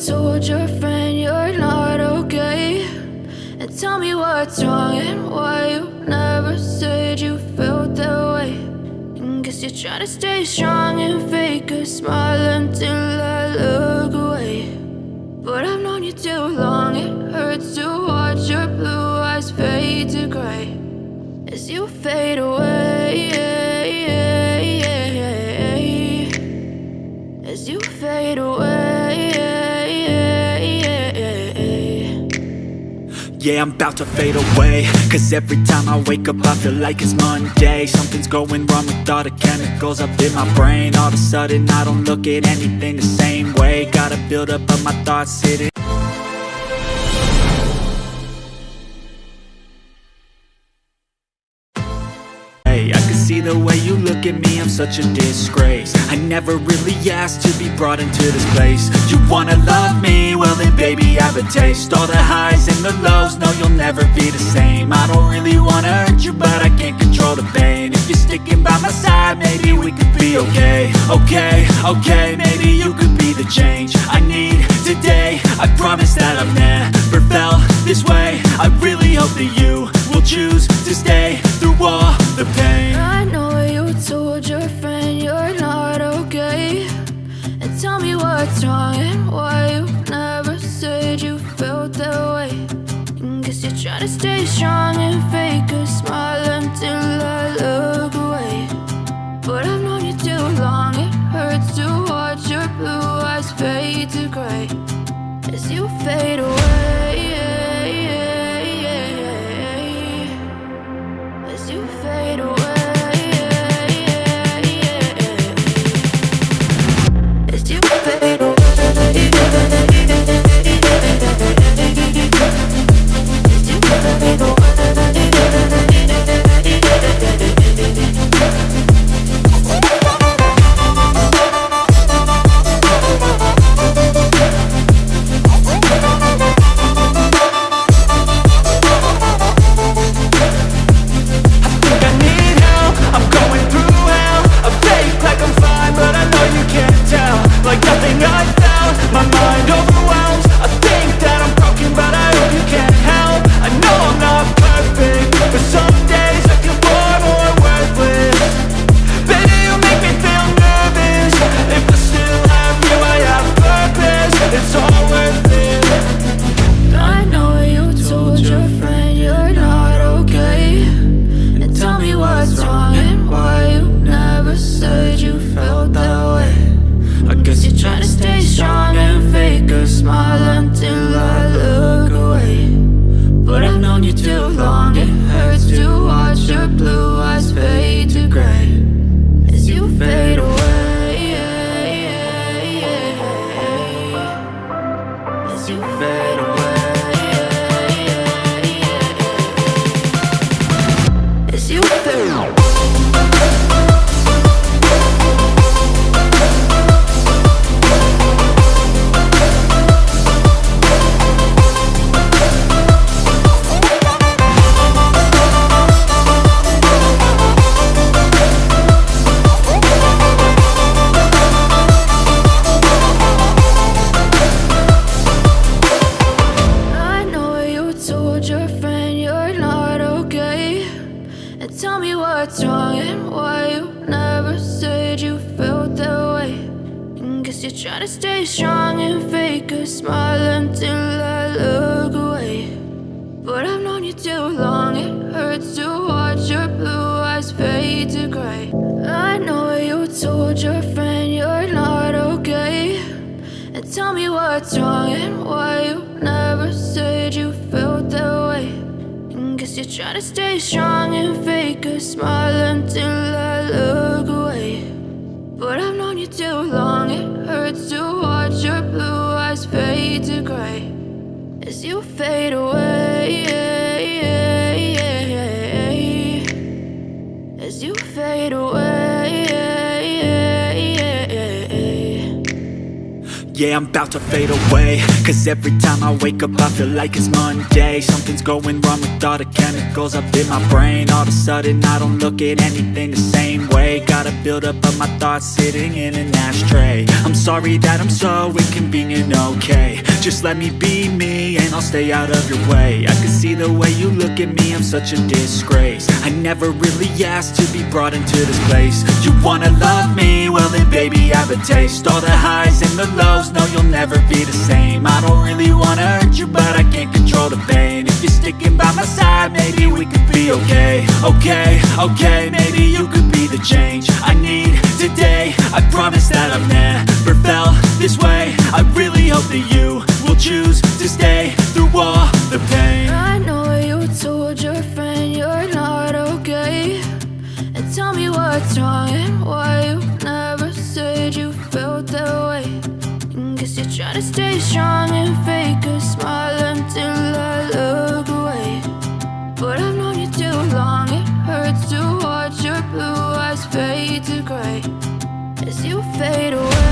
told your friend you're not okay, and tell me what's wrong and why you never said you felt that way. And guess you're trying to stay strong and fake a smile until I look away. But I've known you too long, it hurts to watch your blue eyes fade to gray as you fade away, as you fade away. Yeah, I'm about to fade away, cause every time I wake up I feel like it's Monday. Something's going wrong with all the chemicals up in my brain. All of a sudden I don't look at anything the same way. Gotta build up of my thoughts sitting. I can see the way you look at me, I'm such a disgrace. I never really asked to be brought into this place. You wanna love me? Well then baby have a taste. All the highs and the lows, no you'll never be the same. I don't really wanna hurt you but I can't control the pain. If you're sticking by my side, maybe we could be okay. Okay, maybe you could be the change I need today. I promise that I've never felt this way. I really hope that you will choose to stay through all the pain. I know you told your friend you're not okay, and tell me what's wrong and why you never said you felt that way. And guess you're trying to stay strong and fake a smile until I look away. But I've known you too long, it hurts to watch your blue eyes fade to gray as you fade away, as you fade away. Yeah, I'm about to fade away, cause every time I wake up I feel like it's Monday. Something's going wrong with all the chemicals up in my brain. All of a sudden I don't look at anything the same way. Gotta build up of my thoughts sitting in an ashtray. I'm sorry that I'm so inconvenient, okay. Just let me be me and I'll stay out of your way. I can see the way you look at me, I'm such a disgrace. I never really asked to be brought into this place. You wanna love me? Well then baby I have a taste. All the highs and the lows, no you'll never be the same. I don't really wanna hurt you but I can't control the pain. If you're sticking by my side maybe we could be okay. Okay, maybe you could be the change I need today. I promise that I've never felt this way. I really hope that you will choose to stay through all the pain. I know you told your friend you're not okay, and tell me what's wrong and why you never said you felt that way. Guess you're trying to stay strong and fake a smile until I look away. But I've known you too long, it hurts to watch your blue eyes fade to gray as you fade away.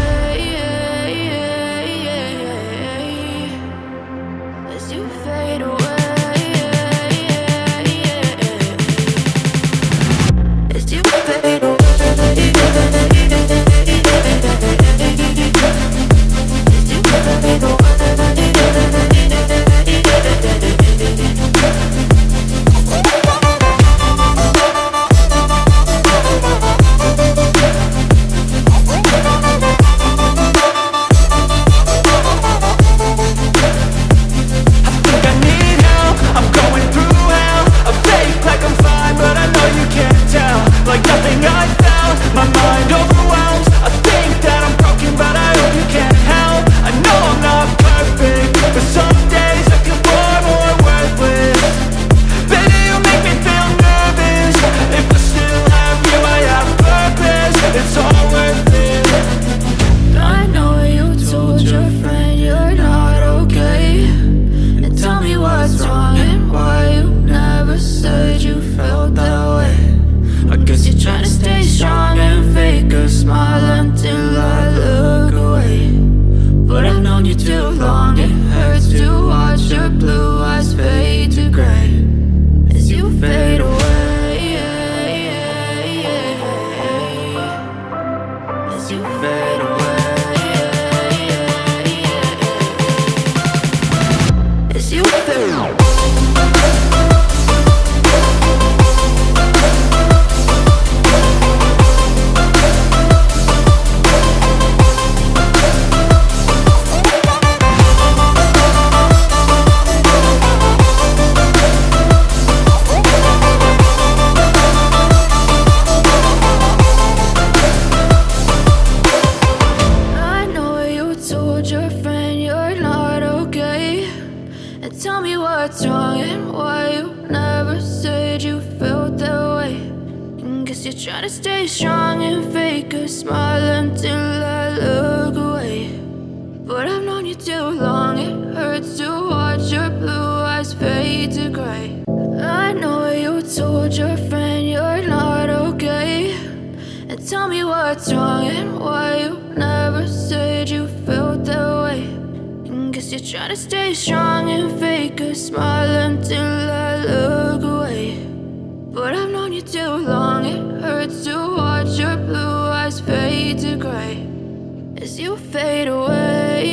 As you fade away.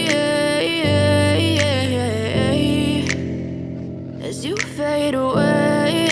As you fade away.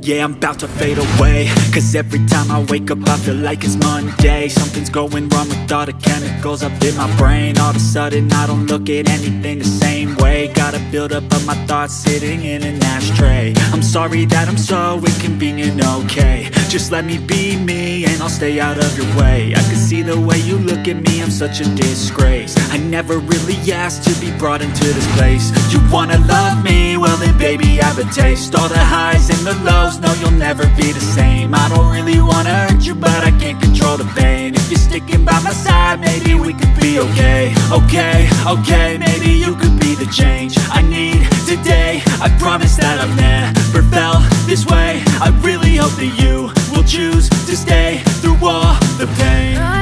Yeah, I'm about to fade away, cause every time I wake up I feel like it's Monday. Something's going wrong with all the chemicals up in my brain. All of a sudden I don't look at anything the same way. Gotta build up of my thoughts sitting in an ashtray. I'm sorry that I'm so inconvenient, okay. Just let me be me and I'll stay out of your way. I can see the way you look at me, I'm such a disgrace. I never really asked to be brought into this place. You wanna love me? Well then baby I have a taste. All the highs and the lows, no you'll never be the same. I don't really wanna hurt you but I can't control the pain. If you're sticking by my side maybe we could be okay. Okay, maybe you could be the change I need today. I promise that I've never felt this way. I really hope that you will choose to stay through all the pain.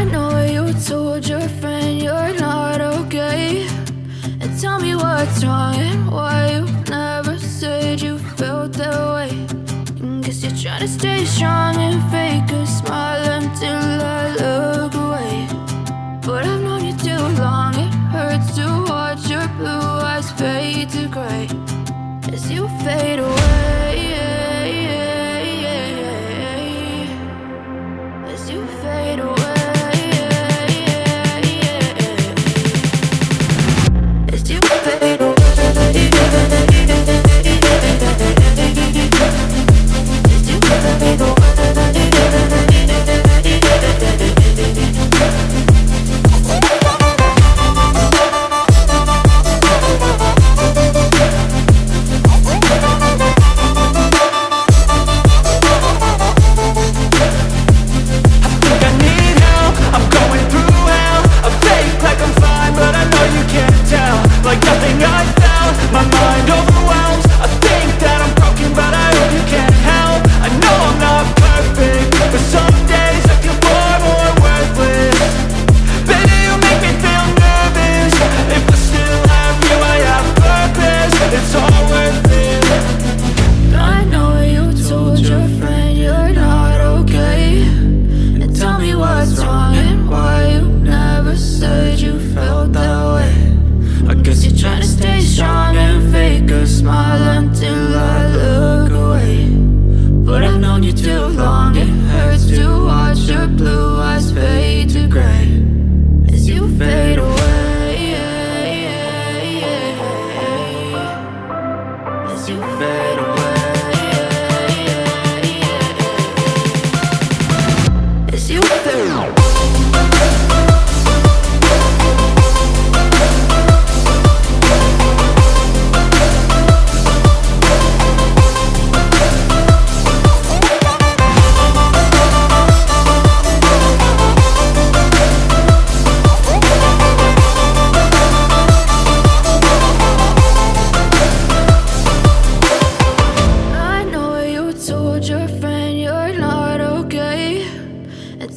stay strong and fake a smile until I look away. But I've known you too long, it hurts to watch your blue eyes fade to gray as you fade away. As you fade away. As you fade away. Like nothing I found, my mind overwhelms. I think that I'm broken, but I hope you can't help. I know I'm not perfect, but some days I feel far more worthless. Baby, you make me feel nervous. If I still have you, I have purpose. It's all worth it. I know you told your friend you're not okay, and tell me what's wrong and why you never said you felt that way. I guess you're trying to stay strong and fake a smile until I look away. But I've known you too long, it hurts to watch your blue eyes fade to gray as you fade away. As you fade away. As you fade away.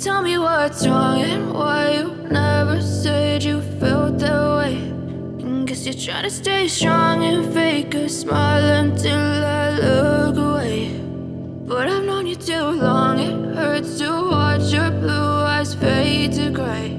Tell me what's wrong and why you never said you felt that way. And guess you're trying to stay strong and fake a smile until I look away. But I've known you too long, it hurts to watch your blue eyes fade to gray